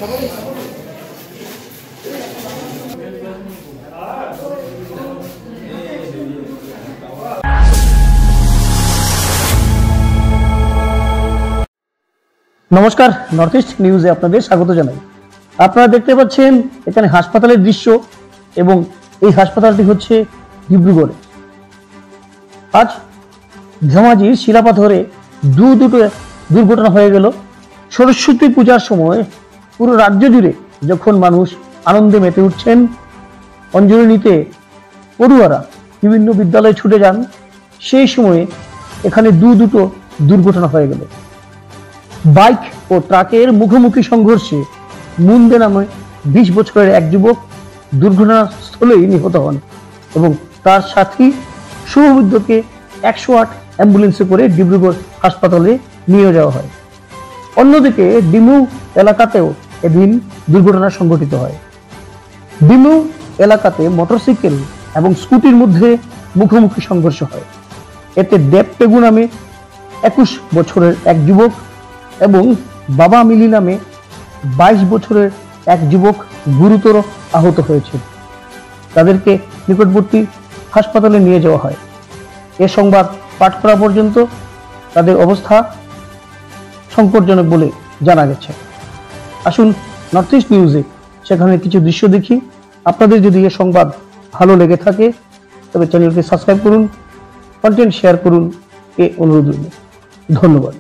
নমস্কার, north east নিউজে আপনাদের স্বাগত জানাই। আপনারা দেখতে পাচ্ছেন এখানে হাসপাতালের দৃশ্য এবং এই হাসপাতালটি হচ্ছে ডিব্রুগড়ে। আজ ধেমাজির শিলাপাথরে দুটো দুর্ঘটনা হয়ে গেল। সরস্বতী পূজার সময় পুরো রাজ্য জুড়ে যখন মানুষ আনন্দে মেতে উঠছেন, অঞ্জলি নিতে পড়ুয়ারা বিভিন্ন বিদ্যালয়ে ছুটে যান, সেই সময়ে এখানে দুটো দুর্ঘটনা হয়ে গেল। বাইক ও ট্রাকের মুখোমুখি সংঘর্ষে মুন্দে নামে 20 বছরের এক যুবক দুর্ঘটনাস্থলেই নিহত হন এবং তার সাথী শুভবুদ্ধকে 108 অ্যাম্বুলেন্সে করে ডিব্রুগড় হাসপাতালে নিয়ে যাওয়া হয়। অন্যদিকে ডিমু এলাকাতেও এদিন দুর্ঘটনা সংঘটিত হয়। ডিমু এলাকাতে মোটরসাইকেল এবং স্কুটির মধ্যে মুখোমুখি সংঘর্ষ হয়। এতে দেবটেগু নামে 21 বছরের এক যুবক এবং বাবা মিলি নামে 22 বছরের এক যুবক গুরুতর আহত হয়েছে। তাদেরকে নিকটবর্তী হাসপাতালে নিয়ে যাওয়া হয়। এ সংবাদ পাঠ করা পর্যন্ত তাদের অবস্থা সংকটজনক বলে জানা গেছে। আসুন নর্থ ইস্ট নিউজে সেখানে কিছু দৃশ্য দেখি। আপনাদের যদি এ সংবাদ ভালো লেগে থাকে তবে চ্যানেলকে সাবস্ক্রাইব করুন, কন্টেন্ট শেয়ার করুন, এ অনুরোধ রইল। ধন্যবাদ।